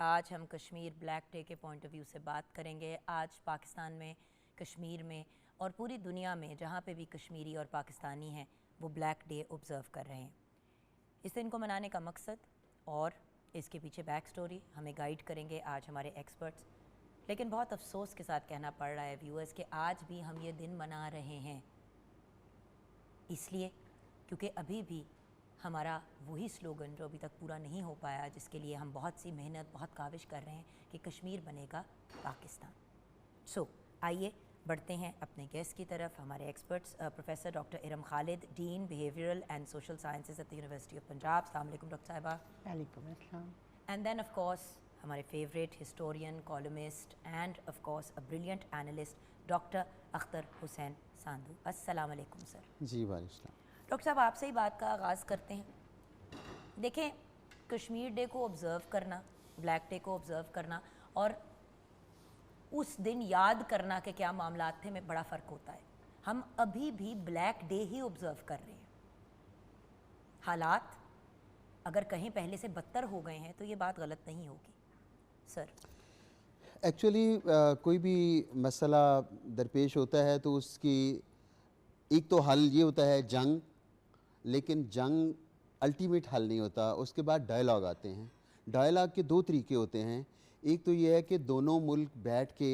आज हम Kashmir black day के पॉइंट ऑफ व्यू से बात करेंगे। आज पाकिस्तान में, कश्मीर में और पूरी दुनिया में जहाँ पे भी कश्मीरी और पाकिस्तानी हैं वो ब्लैक डे ऑब्ज़र्व कर रहे हैं। इस दिन को मनाने का मकसद और इसके पीछे बैक स्टोरी हमें गाइड करेंगे आज हमारे एक्सपर्ट्स। लेकिन बहुत अफसोस के साथ कहना पड़ रहा है व्यूअर्स कि आज भी हम ये दिन मना रहे हैं, इसलिए क्योंकि अभी भी हमारा वही स्लोगन जो अभी तक पूरा नहीं हो पाया, जिसके लिए हम बहुत सी मेहनत, बहुत काविश कर रहे हैं कि कश्मीर बनेगा पाकिस्तान। सो आइए बढ़ते हैं अपने गेस्ट की तरफ। हमारे experts professor doctor Iram Khalid, dean behavioural and social sciences at the university of Punjab. अस्सलाम वालेकुम डॉक्टर साहिबा। वालेकुम अस्सलाम। एंड देन ऑफ कोर्स हमारे favourite historian, columnist end of course a brilliant analyst doctor Akhtar Hussain Sandhu. अस्सलाम वालेकुम सर। जी वालेकुम। डॉक्टर साहब, आपसे ही बात का आगाज़ करते हैं। देखें, कश्मीर डे को ऑब्ज़र्व करना, ब्लैक डे को ऑब्ज़र्व करना और उस दिन याद करना कि क्या मामलात थे में बड़ा फ़र्क होता है। हम अभी भी ब्लैक डे ही ऑब्ज़र्व कर रहे हैं। हालात अगर कहीं पहले से बदतर हो गए हैं तो ये बात गलत नहीं होगी सर। एक्चुअली कोई भी मसला दरपेश होता है तो उसकी एक तो हल ये होता है जंग, लेकिन जंग अल्टीमेट हल नहीं होता। उसके बाद डायलॉग आते हैं। डायलॉग के दो तरीके होते हैं। एक तो ये है कि दोनों मुल्क बैठ के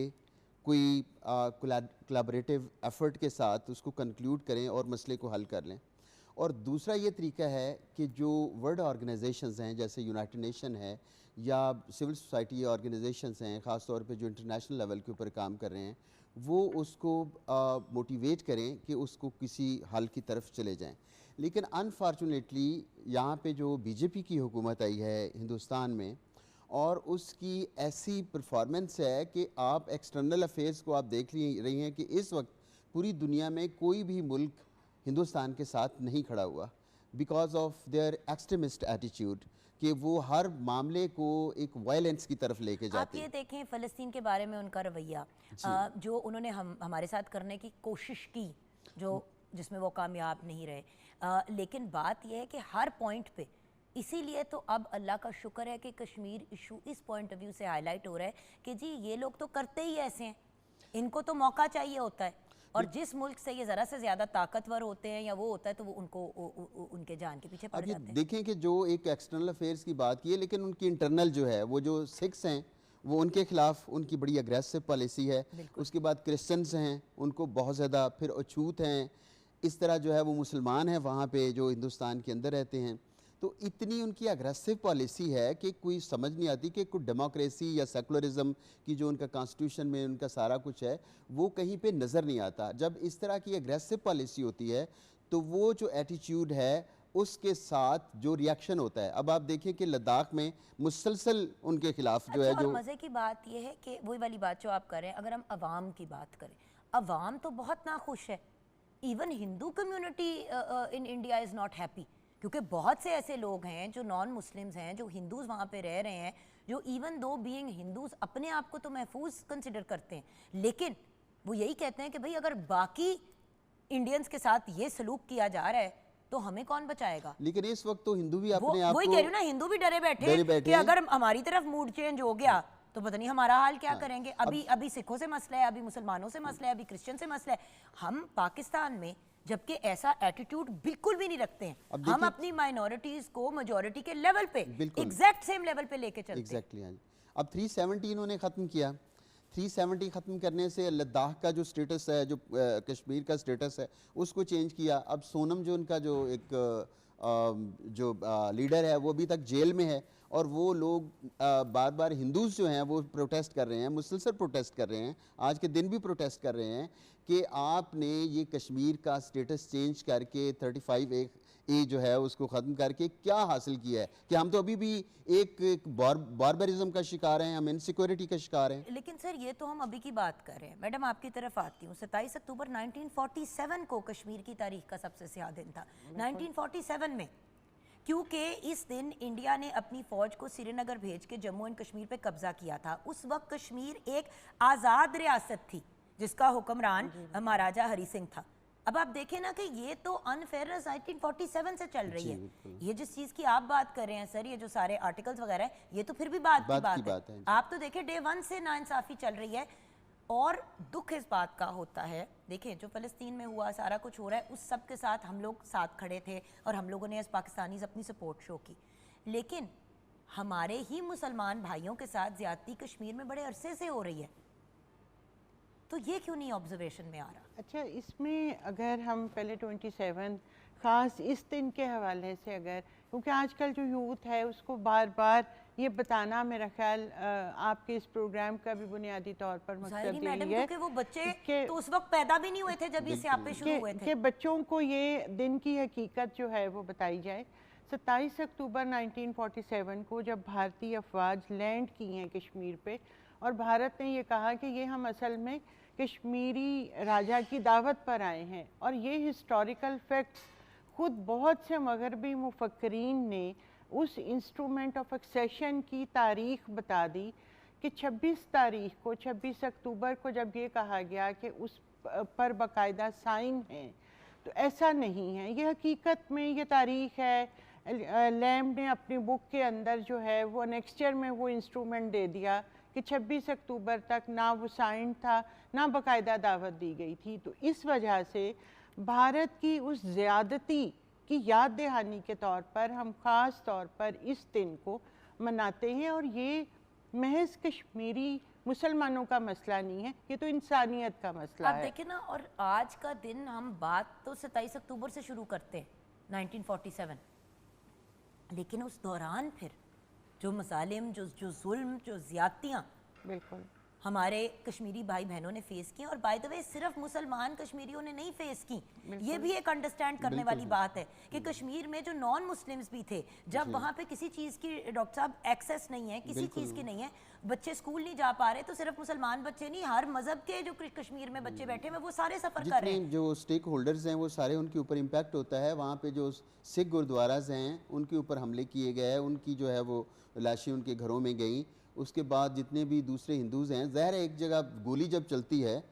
कोई कोलैबोरेटिव एफर्ट के साथ उसको कंक्लूड करें और मसले को हल कर लें। और दूसरा ये तरीका है कि जो वर्ल्ड ऑर्गेनाइजेशंस हैं, जैसे यूनाइटेड नेशन है या सिविल सोसाइटी ऑर्गेनाइजेशंस हैं, ख़ास तौर पे जो इंटरनेशनल लेवल के ऊपर काम कर रहे हैं, वो उसको मोटिवेट करें कि उसको किसी हल की तरफ चले जाएं। लेकिन अनफॉर्चुनेटली यहाँ पे जो बीजेपी की हुकूमत आई है हिंदुस्तान में, और उसकी ऐसी परफॉर्मेंस है कि आप एक्सटर्नल अफेयर्स को आप देख रही हैं कि इस वक्त पूरी दुनिया में कोई भी मुल्क हिंदुस्तान के साथ नहीं खड़ा हुआ because of their extremist attitude, कि वो हर मामले को एक वायलेंस की तरफ लेके जाते हैं। आप ये देखें फ़लस्तीन के बारे में उनका रवैया, जो उन्होंने हमारे साथ करने की कोशिश की, जिसमें वो कामयाब नहीं रहे। लेकिन बात यह है कि हर पॉइंट पे, इसीलिए तो अब अल्लाह का शुक्र है कि कश्मीर इशू इस पॉइंट ऑफ व्यू से हाईलाइट हो रहा है कि जी ये लोग तो करते ही ऐसे हैं, इनको तो मौका चाहिए होता है। और जिस मुल्क से ये ज़रा से ज़्यादा ताकतवर होते हैं या वो होता है तो वो उनको उनके जान के पीछे पड़ जाते हैं। देखें कि जो एक एक्सटर्नल अफेयर्स की बात की है, लेकिन उनकी इंटरनल जो है, वो जो सिख्स हैं वो उनके खिलाफ उनकी बड़ी अग्रेसिव पॉलिसी है। उसके बाद क्रिश्चियंस हैं, उनको बहुत ज़्यादा, फिर अछूत हैं, इस तरह जो है वो मुसलमान हैं वहाँ पे जो हिंदुस्तान के अंदर रहते हैं। तो इतनी उनकी अग्रेसिव पॉलिसी है कि कोई समझ नहीं आती कि कोई डेमोक्रेसी या सेकुलरिज्म की जो उनका कॉन्स्टिट्यूशन में उनका सारा कुछ है वो कहीं पे नज़र नहीं आता। जब इस तरह की अग्रेसिव पॉलिसी होती है तो वो जो एटीट्यूड है उसके साथ जो रिएक्शन होता है, अब आप देखें कि लद्दाख में मुसलसल उनके खिलाफ जो है, जो मज़े की बात यह है कि वही वाली बात जो आप कर रहे हैं, अगर हम अवाम की बात करें, अवाम तो बहुत नाखुश है। Even Hindu community in India is not happy, क्योंकि बहुत से ऐसे लोग हैं जो नॉन मुस्लिम्स हैं, जो हिंदूज़ वहाँ पे रह रहे हैं, जो इवन दो बीइंग हिंदूज़ अपने आप को तो महफूज कंसिडर करते हैं, लेकिन वो यही कहते हैं कि भाई अगर बाकी इंडियंस के साथ ये सलूक किया जा रहा है तो हमें कौन बचाएगा। लेकिन इस वक्त तो हिंदू भी अपने आप को, वही कह रही हूँ ना, हिंदू भी डरे बैठे कि अगर हमारी तरफ मूड चेंज हो गया तो पता नहीं हमारा हाल क्या करेंगे। अभी सिखों से मसला है, अभी मुसलमानों से मसला है, अभी क्रिश्चियन से मसला है। हम पाकिस्तान में जबकि ऐसा एटीट्यूड बिल्कुल भी नहीं रखते हैं, हम अपनी माइनॉरिटीज को मेजॉरिटी के लेवल पे, एग्जैक्ट सेम लेवल पे लेके चलते हैं। एग्जैक्टली। अब 370 इन्होंने ख़त्म किया। 370 ख़त्म करने से लद्दाख का जो स्टेटस है, जो कश्मीर का स्टेटस है, उसको चेंज किया। अब सोनम जो उनका जो एक जो लीडर है वो अभी तक जेल में है, और वो लोग बार बार हिंदूज़ जो हैं वो प्रोटेस्ट कर रहे हैं, मुसलसल प्रोटेस्ट कर रहे हैं, आज के दिन भी प्रोटेस्ट कर रहे हैं कि आपने ये कश्मीर का स्टेटस चेंज करके 35A जो है उसको ख़त्म करके क्या हासिल किया है, कि हम तो अभी भी एक बारबरिज्म का शिकार हैं, हम इनसिक्योरिटी का शिकार हैं। लेकिन सर ये तो हम अभी की बात कर रहे हैं। मैडम आपकी तरफ आती हूँ, 27 अक्टूबर 1947 को कश्मीर की तारीख का सबसे स्याह दिन था, 1947 में, क्योंकि इस दिन इंडिया ने अपनी फ़ौज को श्रीनगर भेज के जम्मू एंड कश्मीर पे कब्जा किया था। उस वक्त कश्मीर एक आज़ाद रियासत थी जिसका हुक्मरान महाराजा हरी सिंह था। अब आप देखें ना कि ये तो अनफेयरनेस 1947 से चल रही जी, है। बिल्कुल। ये जिस चीज़ की आप बात कर रहे हैं सर, ये जो सारे आर्टिकल्स वगैरह हैं, ये तो फिर भी बात की बात है। जी। आप तो देखिए डे 1 से नाइंसाफ़ी चल रही है। और दुख इस बात का होता है, देखिए जो फ़लस्तीन में हुआ, सारा कुछ हो रहा है, उस सब के साथ हम लोग साथ खड़े थे और हम लोगों ने एज पाकिस्तानीज़ अपनी सपोर्ट शो की। लेकिन हमारे ही मुसलमान भाइयों के साथ ज़्यादती कश्मीर में बड़े अरसे से हो रही है, तो ये क्यों नहीं ऑब्जर्वेशन में आ रहा? अच्छा, इसमें अगर हम पहले 27 ख़ास इस दिन के हवाले से, अगर क्योंकि आजकल जो यूथ है उसको बार बार ये बताना, मेरा ख्याल आपके इस प्रोग्राम का भी बुनियादी तौर पर मकसद ज़ाहिर यही मैडम, है क्योंकि वो बच्चे कि तो उस वक्त पैदा भी नहीं हुए थे जब ये स्यापे शुरू हुए थे। कि बच्चों को ये दिन की हकीकत जो है वो बताई जाए। 27 अक्टूबर 1947 को जब भारतीय अफवाज लैंड की हैं कश्मीर पे, और भारत ने ये कहा कि ये हम असल में कश्मीरी राजा की दावत पर आए हैं, और ये हिस्टोरिकल फैक्ट्स खुद बहुत से मगरबी मुफक्रीन ने उस इंस्ट्रूमेंट ऑफ एक्सेशन की तारीख बता दी कि 26 तारीख को, 26 अक्टूबर को जब ये कहा गया कि उस पर बाकायदा साइन है, तो ऐसा नहीं है। ये हकीकत में ये तारीख है। लैम्ब ने अपनी बुक के अंदर जो है वो नेक्स्चर में वो इंस्ट्रूमेंट दे दिया कि 26 अक्टूबर तक ना वो साइन था, ना बाकायदा दावत दी गई थी। तो इस वजह से भारत की उस ज़्यादती की याद दहानी के तौर पर हम ख़ास तौर पर इस दिन को मनाते हैं। और ये महज कश्मीरी मुसलमानों का मसला नहीं है, ये तो इंसानियत का मसला आप है। देखें ना, और आज का दिन हम बात तो 27 अक्टूबर से शुरू करते हैं 1947, लेकिन उस दौरान फिर जो मसालिम, जो जो जुल्म, जो ज़्यादतियाँ बिल्कुल हमारे कश्मीरी भाई बहनों ने फेस की, और बाय द वे सिर्फ मुसलमान कश्मीरियों ने नहीं फेस की, ये भी एक अंडरस्टैंड करने वाली बात है कि कश्मीर में जो नॉन मुस्लिम्स भी थे, जब वहाँ पे किसी चीज़ की डॉक्टर साहब एक्सेस नहीं है, किसी चीज़ की नहीं है, बच्चे स्कूल नहीं जा पा रहे, तो सिर्फ मुसलमान बच्चे नहीं, हर मज़हब के जो कश्मीर में बच्चे बैठे हुए वो सारे सफ़र कर रहे हैं। जितने जो स्टेक होल्डर्स हैं वो सारे, उनके ऊपर इम्पैक्ट होता है। वहाँ पे जो सिख गुरुद्वाराज हैं उनके ऊपर हमले किए गए हैं, उनकी जो है वो लाशें उनके घरों में गई। उसके बाद जितने भी दूसरे हिंदूज़ हैं, ज़ाहिर है एक जगह गोली जब चलती है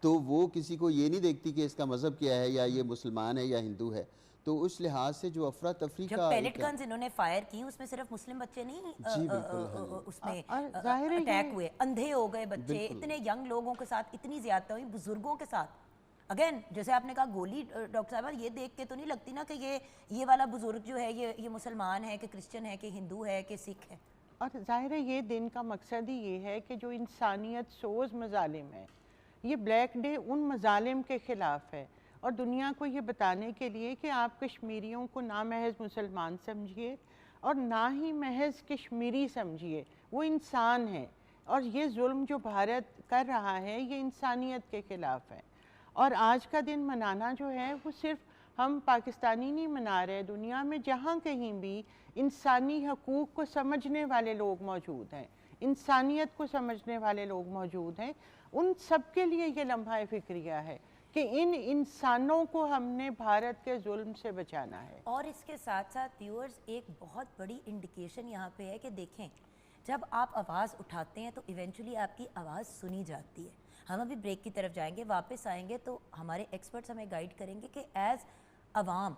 तो वो किसी को ये नहीं देखती कि इसका मज़हब क्या है, या ये मुसलमान है या हिंदू है। तो उस लिहाज से जो अफरा तफरी जब का पैलेट गन्स इन्होंने फायर की, उसमें सिर्फ मुस्लिम बच्चे नहीं जी, बिल्कुल, हाँ। उसमें और ज़ाहिर है अटैक ये- हुए, अंधे हो गए बच्चे, इतने यंग लोगों के साथ इतनी ज्यादा हुई, बुजुर्गों के साथ। अगेन जैसे आपने कहा गोली, डॉक्टर साहब ये देख के तो नहीं लगती ना कि ये वाला बुजुर्ग जो है ये मुसलमान है कि क्रिश्चियन है कि हिंदू है कि सिख है। और ज़ाहिर है ये दिन का मकसद ही ये है कि जो इंसानियत सोज़ मज़ालिम है, ये ब्लैक डे उन मज़ालिम के ख़िलाफ़ है, और दुनिया को ये बताने के लिए कि आप कश्मीरियों को ना महज मुसलमान समझिए और ना ही महज कश्मीरी समझिए, वो इंसान है। और ये जुल्म जो भारत कर रहा है ये इंसानियत के ख़िलाफ़ है। और आज का दिन मनाना जो है वो सिर्फ हम पाकिस्तानी नहीं मना रहे, दुनिया में जहाँ कहीं भी इंसानी हकूक़ को समझने वाले लोग मौजूद हैं, इंसानियत को समझने वाले लोग मौजूद हैं, उन सब के लिए ये लम्हा फ़िक्रिया है कि इन इंसानों को हमने भारत के जुल्म से बचाना है। और इसके साथ साथ व्यूअर्स एक बहुत बड़ी इंडिकेशन यहाँ पे है कि देखें, जब आप आवाज़ उठाते हैं तो इवेंचुअली आपकी आवाज़ सुनी जाती है। हम अभी ब्रेक की तरफ जाएंगे, वापस आएंगे तो हमारे एक्सपर्ट्स हमें गाइड करेंगे कि एज़ अवाम,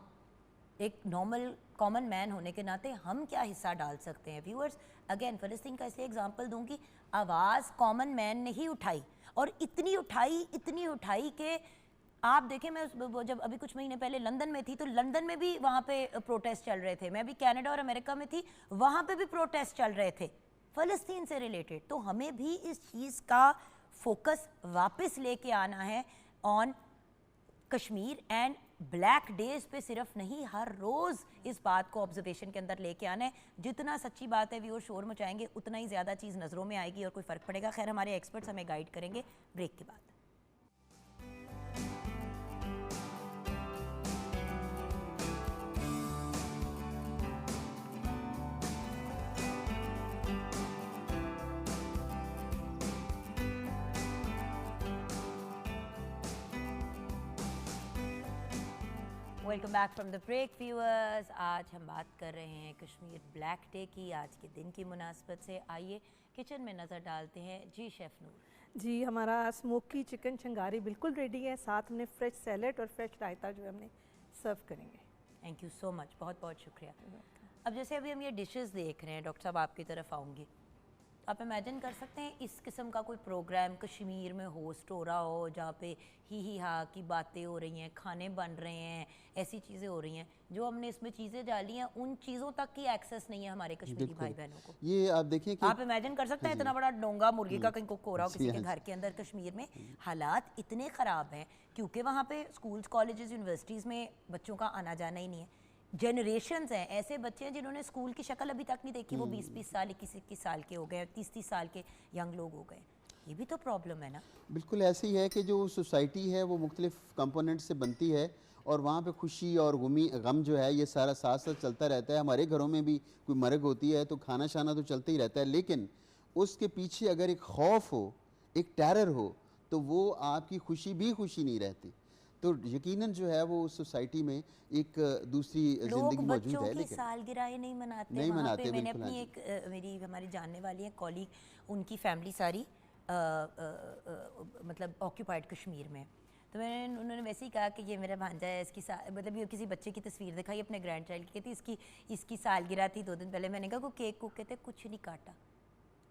एक नॉर्मल कॉमन मैन होने के नाते हम क्या हिस्सा डाल सकते हैं। व्यूअर्स अगेन फ़लस्तीन का इसलिए एग्जांपल दूंगी, आवाज़ कॉमन मैन ने ही उठाई, और इतनी उठाई कि आप देखें, मैं जब अभी कुछ महीने पहले लंदन में थी तो लंदन में भी वहाँ पे प्रोटेस्ट चल रहे थे, मैं भी कनाडा और अमेरिका में थी, वहाँ पे भी प्रोटेस्ट चल रहे थे फ़लस्तीन से रिलेटेड। तो हमें भी इस चीज़ का फोकस वापस लेके आना है on Kashmir and black days पे सिर्फ नहीं, हर रोज़ इस बात को ऑब्जर्वेशन के अंदर लेके आना है। जितना सच्ची बात है व्यूअर शोर मचाएंगे उतना ही ज़्यादा चीज़ नज़रों में आएगी और कोई फ़र्क पड़ेगा। खैर हमारे एक्सपर्ट्स हमें गाइड करेंगे ब्रेक के बाद। Welcome back from the break viewers. आज हम बात कर रहे हैं कश्मीर ब्लैक डे की, आज के दिन की मुनासबत से। आइए किचन में नज़र डालते हैं। जी शेफ़ नूर। जी, हमारा स्मोकी चिकन चंगारी बिल्कुल रेडी है, साथ हमने फ्रेश सैलेड और फ्रेश रायता जो है हमने सर्व करेंगे। थैंक यू सो मच, बहुत बहुत शुक्रिया। अब जैसे अभी हम ये डिशेस देख रहे हैं, डॉक्टर साहब आपकी तरफ आऊँगी, आप इमेजिन कर सकते हैं इस किस्म का कोई प्रोग्राम कश्मीर में होस्ट हो रहा हो जहाँ पे ही हा की बातें हो रही हैं, खाने बन रहे हैं, ऐसी चीज़ें हो रही हैं, जो हमने इसमें चीज़ें डाली हैं उन चीज़ों तक की एक्सेस नहीं है हमारे कश्मीरी भाई बहनों को। ये आप देखें कि आप इमेजिन कर सकते हैं इतना बड़ा डोंगा मुर्गी का कहीं कुक हो रहा हो किसी के हाँ घर के अंदर कश्मीर में। हालात इतने ख़राब हैं क्योंकि वहाँ पे स्कूल्स कॉलेजेस यूनिवर्सिटीज़ में बच्चों का आना जाना ही नहीं है। जनरेशन्स हैं, ऐसे बच्चे हैं जिन्होंने स्कूल की शक्ल अभी तक नहीं देखी, वो 20-20 साल 21-21 साल के हो गए, 30-30 साल के यंग लोग हो गए। ये भी तो प्रॉब्लम है ना। बिल्कुल ऐसी है कि जो सोसाइटी है वो मुख्तलिफ कंपोनेंट से बनती है और वहाँ पे खुशी और गम जो है ये सारा साथ साथ चलता रहता है। हमारे घरों में भी कोई मर्ग होती है तो खाना शाना तो चलता ही रहता है, लेकिन उसके पीछे अगर एक खौफ हो, एक टेरर हो, तो वो आपकी खुशी भी खुशी नहीं रहती। तो यकीनन जो है वो उस सोसाइटी में एक दूसरी लोग जिंदगी मौजूद बच्चों है, की लेकिन सालगिरह नहीं मनाते नहीं वहाँ मनाते, पे। मैंने बिल्कुल, अपनी हाँ एक मेरी हमारी जानने वाली है कॉलीग, उनकी फैमिली सारी मतलब ऑक्यूपाइड कश्मीर में। तो मैंने उन्होंने वैसे ही कहा कि ये मेरा भांजा है, इसकी मतलब ये किसी बच्चे की तस्वीर दिखाई अपने ग्रैंड चाइल्ड की, कहती इसकी सालगिरह थी 2 दिन पहले। मैंने कहा को केक को, कहते कुछ नहीं काटा।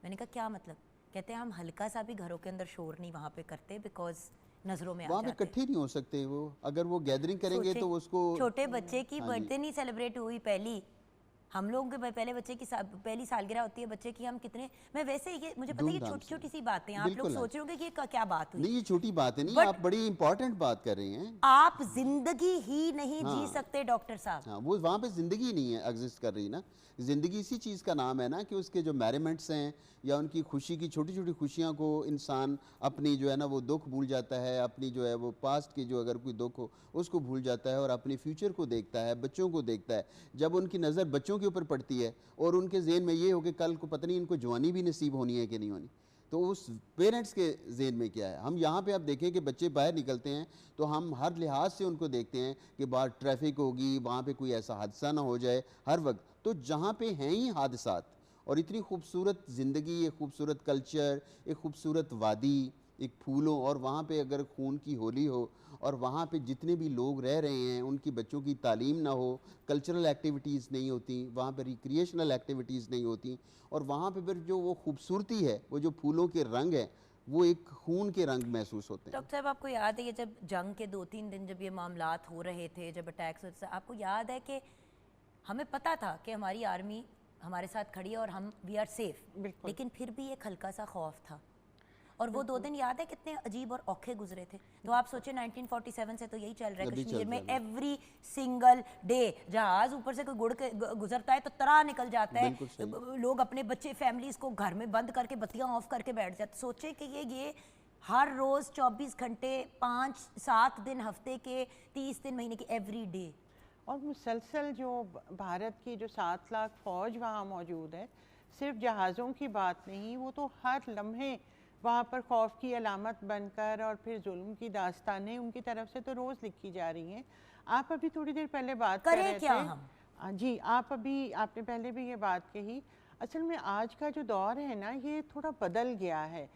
मैंने कहा क्या मतलब? कहते हैं हम हल्का सा भी घरों के अंदर शोर नहीं वहाँ पे करते बिकॉज नजरों में आ वहाँ पे जाते। इकट्ठे नहीं हो सकते वो, अगर वो गैदरिंग करेंगे तो उसको छोटे बच्चे की हाँ जी। बर्थडे नहीं सेलिब्रेट हुई पहली, हम लोगों के पहले बच्चे की पहली सालगिरह होती है बच्चे की, हम कितने, मैं वैसे ये मुझे पता है ये धूमधाम छोटी से। छोटी सी बातें हैं, आप लोग बिल्कुल, हाँ। सोच रहे होंगे कि ये क्या बात हुई। नहीं, ये छोटी बात है नहीं, But- आप बड़ी इंपॉर्टेंट बात कर रही हैं। आप जिंदगी ही नहीं जी हाँ। सकते डॉक्टर साहब। हाँ, वो वहाँ पे ज़िंदगी नहीं है एग्जिस्ट कर रही ना। ज़िंदगी इसी चीज़ का नाम है ना कि उसके जो मैरिमेंट्स हैं या उनकी खुशी की छोटी छोटी खुशियाँ को इंसान अपनी जो है ना वो दुख भूल जाता है, अपनी जो है वो पास्ट की जो अगर कोई दुख हो उसको भूल जाता है और अपने फ्यूचर को देखता है, बच्चों को देखता है। जब उनकी नज़र बच्चों के ऊपर पड़ती है और उनके ज़हन में ये हो कि कल को पता नहीं इनको जवानी भी नसीब होनी है कि नहीं होनी, तो उस पेरेंट्स के ज़हन में क्या है। हम यहाँ पे आप देखें कि बच्चे बाहर निकलते हैं तो हम हर लिहाज से उनको देखते हैं कि बाहर ट्रैफिक होगी, वहाँ पे कोई ऐसा हादसा ना हो जाए हर वक्त। तो जहाँ पे हैं ही हादसात और इतनी खूबसूरत ज़िंदगी, एक खूबसूरत कल्चर, एक खूबसूरत वादी, एक फूलों, और वहाँ पे अगर खून की होली हो और वहाँ पे जितने भी लोग रह रहे हैं उनकी बच्चों की तालीम ना हो, कल्चरल एक्टिविटीज़ नहीं होती, वहाँ पे रिक्रिएशनल एक्टिविटीज़ नहीं होती, और वहाँ पे फिर जो वो खूबसूरती है, वो जो फूलों के रंग हैं, वो एक खून के रंग महसूस होते हैं। डॉक्टर साहब आपको याद है ये जब जंग के 2-3 दिन जब ये मामलात हो रहे थे, जब अटैक्स होते थे, आपको याद है कि हमें पता था कि हमारी आर्मी हमारे साथ खड़ी है और हम वी आर सेफ, बिल्कुल। लेकिन फिर भी एक हल्का सा खौफ था। और वो 2 दिन याद है कितने अजीब और औखे गुजरे थे। तो आप सोचिए 1947 से तो यही चल रहा है अभी चल कश्मीर में, रहा है। एवरी सिंगल डे जहाज ऊपर से कोई गुजरता है तो तरह निकल जाता बिल्कुल है, लोग अपने बच्चे फैमिलीज को घर में बंद करके बत्तियां ऑफ करके बैठ जाते। सोचे कि ये हर रोज 24 घंटे 5-7 दिन हफ्ते के 30 दिन महीने के एवरी डे, और मुसलसल जो भारत की जो 7 लाख फ़ौज वहाँ मौजूद है, सिर्फ जहाज़ों की बात नहीं, वो तो हर लम्हे वहाँ पर खौफ की अलामत बनकर और फिर जुल्म की दास्तानें उनकी तरफ से तो रोज़ लिखी जा रही हैं। आप अभी थोड़ी देर पहले बात कर करें रहे क्या थे हम? जी, आपने पहले भी ये बात कही। असल में आज का जो दौर है ना, ये थोड़ा बदल गया है।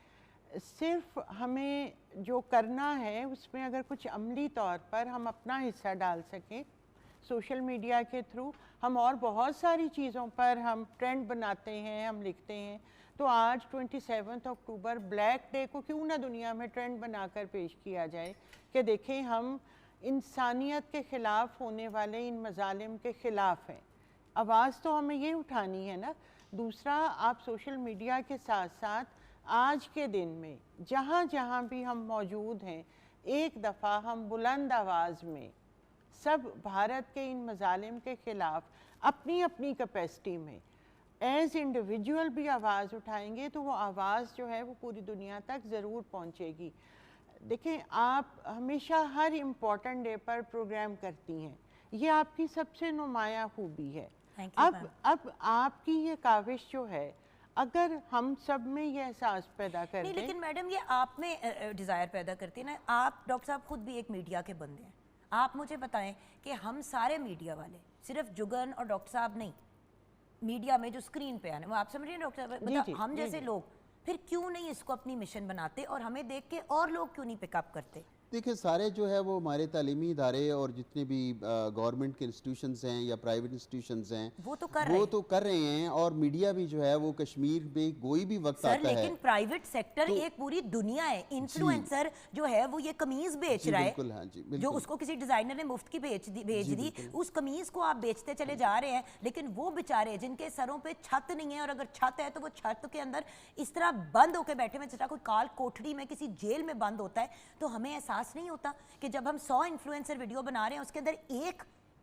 सिर्फ हमें जो करना है उसमें अगर कुछ अमली तौर पर हम अपना हिस्सा डाल सकें, सोशल मीडिया के थ्रू हम और बहुत सारी चीज़ों पर हम ट्रेंड बनाते हैं, हम लिखते हैं। तो आज 27 अक्टूबर ब्लैक डे को क्यों ना दुनिया में ट्रेंड बनाकर पेश किया जाए कि देखें हम इंसानियत के ख़िलाफ़ होने वाले इन मज़ालिम के ख़िलाफ़ हैं। आवाज़ तो हमें ये उठानी है ना। दूसरा, आप सोशल मीडिया के साथ साथ आज के दिन में जहाँ जहाँ भी हम मौजूद हैं, एक दफ़ा हम बुलंद आवाज़ में सब भारत के इन मज़ालिम के ख़िलाफ़ अपनी अपनी कैपेसिटी में एज़ इंडिविजुअल भी आवाज़ उठाएंगे तो वो आवाज़ जो है वो पूरी दुनिया तक ज़रूर पहुँचेगी। देखें, आप हमेशा हर इम्पोर्टेंट डे पर प्रोग्राम करती हैं, ये आपकी सबसे नुमायाँ खूबी है। Thank you, अब आपकी ये काविश जो है, अगर हम सब में ये एहसास पैदा कर नहीं, दें। लेकिन मैडम ये आप में डिज़ायर पैदा करती है ना। आप डॉक्टर साहब खुद भी एक मीडिया के बंदे हैं, आप मुझे बताएं कि हम सारे मीडिया वाले, सिर्फ जुगन और डॉक्टर साहब नहीं, मीडिया में जो स्क्रीन पे आने, वो आप समझ रहे हैं डॉक्टर साहब, जी, मतलब जी, हम जी, जैसे जी। लोग फिर क्यों नहीं इसको अपनी मिशन बनाते और हमें देख के और लोग क्यों नहीं पिकअप करते? देखिए सारे जो है वो हमारे तालीमी इदारे और जितने भी गवर्नमेंट के इंस्टीट्यूशंस हैं या प्राइवेट इंस्टीट्यूशंस हैं वो तो कर रहे हैं और मीडिया भी जो है वो कश्मीर पे कोई भी वक्त सर, आता है। लेकिन प्राइवेट सेक्टर एक पूरी दुनिया है। इन्फ्लुएंसर जो है वो ये कमीज बेच रहा है, बिल्कुल, हाँ जी, बिल्कुल। जो उसको किसी डिजाइनर ने मुफ्त की भेज दी, उस कमीज को आप बेचते चले जा रहे हैं। लेकिन वो बेचारे जिनके सरों पे छत नहीं है, और अगर छत है तो वो छत के अंदर इस तरह बंद होकर बैठे हुए, जिस तरह कोई काल कोठरी में किसी जेल में बंद होता है, तो हमें एहसास नहीं होता कि जब हम 100 इन्फ्लुएंसर वीडियो बना रहे हैं उसके अंदर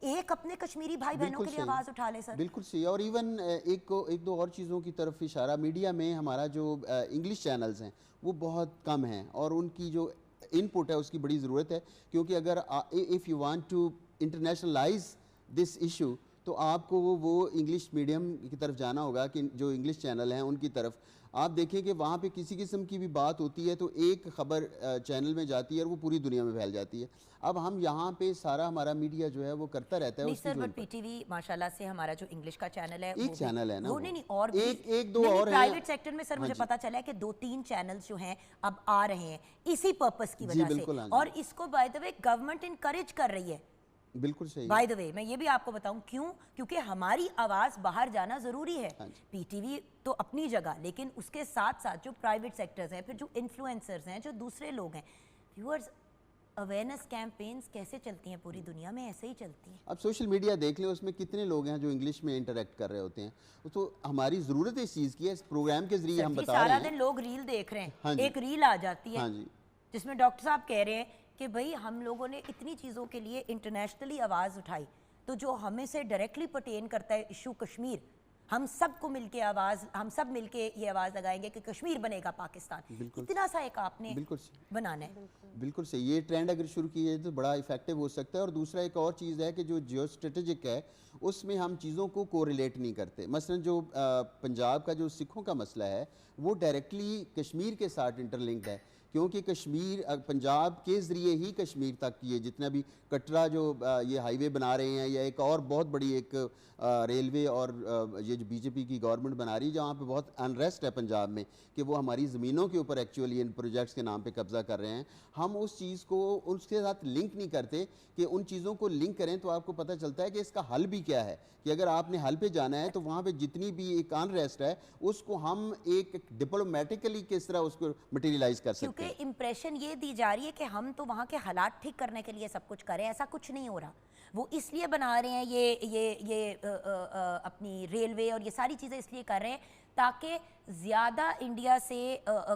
एक अपने कश्मीरी भाई बहनों के लिए आवाज उठा ले सर। बिल्कुल सही। और इवन एक दो और चीज़ों की तरफ इशारा, मीडिया में हमारा जो इंग्लिश चैनल्स हैं वो बहुत कम हैं और उनकी जो इनपुट है उसकी बड़ी ज़रूरत है, क्योंकि अगर if you want to internationalize this issue तो आपको वो इंग्लिश मीडियम की तरफ जाना होगा, कि जो इंग्लिश चैनल हैं उनकी तरफ आप देखें कि वहाँ पे किसी किस्म की भी बात होती है तो एक खबर चैनल में जाती है और वो पूरी दुनिया में फैल जाती है। अब हम यहाँ पे सारा हमारा मीडिया जो है वो करता रहता है। नहीं सर, बट पीटीवी माशाल्लाह से हमारा जो इंग्लिश का चैनल है एक चैनल है ना, वो नहीं और एक दो और प्राइवेट सेक्टर में सर मुझे पता चला है कि 2-3 चैनल्स जो हैं अब आ रहे हैं इसी पर्पस की वजह से, और इसको by the way government encourage कर रही है। बिल्कुल सही। बाय द वे मैं ये भी आपको बताऊं क्यों, क्योंकि हमारी आवाज बाहर जाना जरूरी है। पीटीवी तो अपनी जगह, लेकिन उसके साथ साथ जो प्राइवेट सेक्टर्स हैं, फिर जो इन्फ्लुएंसर्स हैं, जो दूसरे लोग हैं, व्यूअर्स, अवेयरनेस कैंपेन्स कैसे चलती हैं पूरी दुनिया में, ऐसे ही चलती हैं। अब सोशल मीडिया देख लें, उसमें कितने लोग हैं जो इंग्लिश में इंटरेक्ट कर रहे होते हैं। तो हमारी ज़रूरत इस चीज़ की है, इस प्रोग्राम के जरिए हम बता रहे हैं। सारा दिन लोग रील देख रहे हैं, एक रील आ जाती है जिसमें डॉक्टर साहब कह रहे हैं कि भाई हम लोगों ने इतनी चीज़ों के लिए इंटरनेशनली आवाज़ उठाई, तो जो हमें से डायरेक्टली पर्टेन करता है इशू कश्मीर, हम सबको मिलके हम सब मिलके ये आवाज़ लगाएंगे कि कश्मीर बनेगा पाकिस्तान। इतना सा एक आपने बनाना है। बिल्कुल सही। ये ट्रेंड अगर शुरू किए तो बड़ा इफेक्टिव हो सकता है। और दूसरा एक और चीज़ है कि जो जियो स्ट्रेटेजिक है उसमें हम चीज़ों को कोरिलेट नहीं करते। मसलन जो पंजाब का जो सिखों का मसला है वो डायरेक्टली कश्मीर के साथ इंटरलिंक्ड है, क्योंकि कश्मीर पंजाब के ज़रिए ही कश्मीर तक ये जितना भी कटरा जो ये हाईवे बना रहे हैं, या एक और बहुत बड़ी एक रेलवे और ये जो बीजेपी की गवर्नमेंट बना रही है, जहाँ पे बहुत अनरेस्ट है पंजाब में कि वो हमारी ज़मीनों के ऊपर एक्चुअली इन प्रोजेक्ट्स के नाम पे कब्ज़ा कर रहे हैं, हम उस चीज़ को उसके साथ लिंक नहीं करते कि उन चीज़ों को लिंक करें तो आपको पता चलता है कि इसका हल भी क्या है। कि अगर आपने हल पे जाना है तो वहाँ पे जितनी भी एक अनरेस्ट है उसको हम एक डिप्लोमेटिकली किस तरह उसको मटेरियलाइज कर सकते हैं। क्योंकि इंप्रेशन ये दी जा रही है कि हम तो वहाँ के हालात ठीक करने के लिए सब कुछ करें, ऐसा कुछ नहीं हो रहा। वो इसलिए बना रहे हैं ये अपनी रेलवे और ये सारी चीज़ें इसलिए कर रहे हैं ताकि ज़्यादा इंडिया से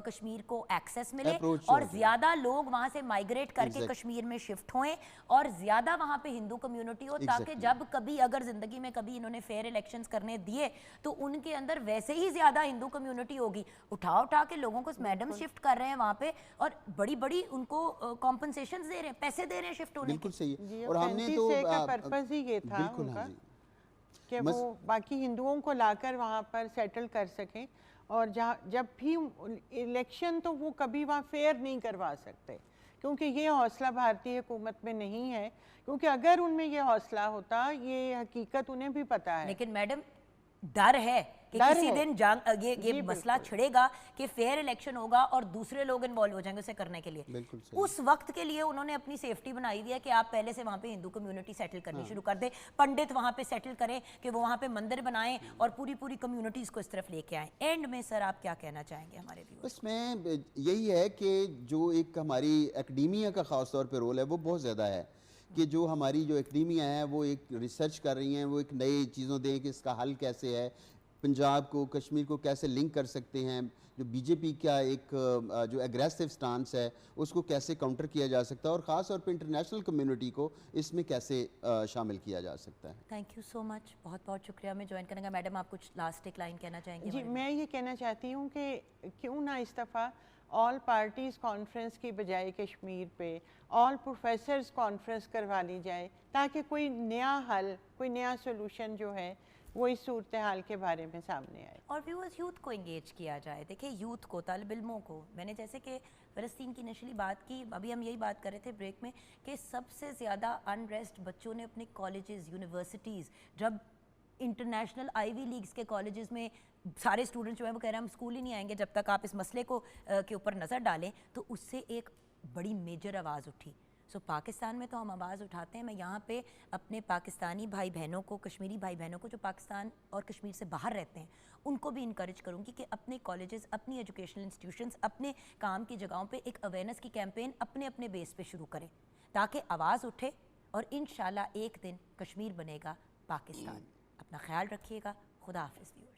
कश्मीर को एक्सेस मिले और ज़्यादा लोग वहाँ से माइग्रेट करके कश्मीर में शिफ्ट होएं और ज़्यादा वहाँ पे हिंदू कम्युनिटी हो, ताकि जब कभी अगर ज़िंदगी में कभी इन्होंने फेयर इलेक्शंस करने दिए तो उनके अंदर वैसे ही ज़्यादा हिंदू कम्युनिटी होगी। उठा के लोगों को मैडम शिफ्ट कर रहे हैं वहाँ पे और बड़ी उनको कॉम्पनसेशन दे रहे हैं, पैसे दे रहे हैं शिफ्ट होने। बिल्कुल सही। और हमने तो पर्पस ही ये था उनका कि वो बाकी हिंदुओं को लाकर वहाँ पर सेटल कर सकें, और जब भी इलेक्शन तो वो कभी वहाँ फेयर नहीं करवा सकते, क्योंकि ये हौसला भारतीय हुकूमत में नहीं है। क्योंकि अगर उनमें ये हौसला होता, ये हकीकत उन्हें भी पता है। लेकिन मैडम डर है कि किसी दिन ये मसला छिड़ेगा कि फेयर इलेक्शन होगा और दूसरे लोग इन्वॉल्व हो जाएंगे उसे करने के लिए। उस वक्त के लिए उन्होंने अपनी सेफ्टी बनाई हुई है कि आप पहले से वहाँ पे हिंदू कम्युनिटी सेटल करनी शुरू कर दे, पंडित वहाँ पे सेटल करें कि वो वहाँ पे मंदिर बनाएं और पूरी कम्युनिटीज़ को इस तरफ लेके आएं। एंड में सर आप क्या कहना चाहेंगे हमारे व्यूअर्स? इसमें यही है कि जो एक हमारी एकेडमिया का ख़ास तौर पर रोल है वो बहुत ज़्यादा है कि जो हमारी जो एकेडमिया है वो एक रिसर्च कर रही हैं, वो एक नई चीज़ों दें कि इसका हल कैसे है, पंजाब को कश्मीर को कैसे लिंक कर सकते हैं, जो बीजेपी का एक जो एग्रेसिव स्टांस है उसको कैसे काउंटर किया जा सकता है, और ख़ास तौर पे इंटरनेशनल कम्युनिटी को इसमें कैसे शामिल किया जा सकता है। थैंक यू सो मच, बहुत शुक्रिया हमें ज्वाइन करने का। मैडम आप कुछ लास्ट एक लाइन कहना चाहेंगे? जी, मैं ये कहना चाहती हूँ कि क्यों ना इस दफ़ा ऑल पार्टीज़ कॉन्फ्रेंस की बजाय कश्मीर पे ऑल प्रोफेसर्स कॉन्फ्रेंस करवा ली जाए, ताकि कोई नया हल, कोई नया सोल्यूशन जो है वो इस सूरत हाल के बारे में सामने आए और व्यूअर्स यूथ को इंगेज किया जाए। देखिए यूथ को, तालिब इल्मों को, मैंने जैसे कि फ़लस्तीन की इनिशियली बात की, अभी हम यही बात कर रहे थे ब्रेक में कि सबसे ज़्यादा अनरेस्ट बच्चों ने अपने कॉलेजेस, यूनिवर्सिटीज़ जब इंटरनेशनल आईवी लीग्स के कॉलेजेस में सारे स्टूडेंट्स जो है वो कह रहे हैं हम स्कूल ही नहीं आएंगे जब तक आप इस मसले को के ऊपर नज़र डालें, तो उससे एक बड़ी मेजर आवाज़ उठी। सो पाकिस्तान में तो हम आवाज़ उठाते हैं। मैं यहाँ पे अपने पाकिस्तानी भाई बहनों को, कश्मीरी भाई बहनों को जो पाकिस्तान और कश्मीर से बाहर रहते हैं, उनको भी इनकरेज करूँगी कि अपने कॉलेजेस, अपनी एजुकेशनल इंस्टीट्यूशंस, अपने काम की जगहों पे एक अवेयरनेस की कैंपेन अपने अपने बेस पे शुरू करें ताकि आवाज़ उठे और इंशाल्लाह एक दिन कश्मीर बनेगा पाकिस्तान। अपना ख्याल रखिएगा। खुदा हाफिज़ व्यूअर्स।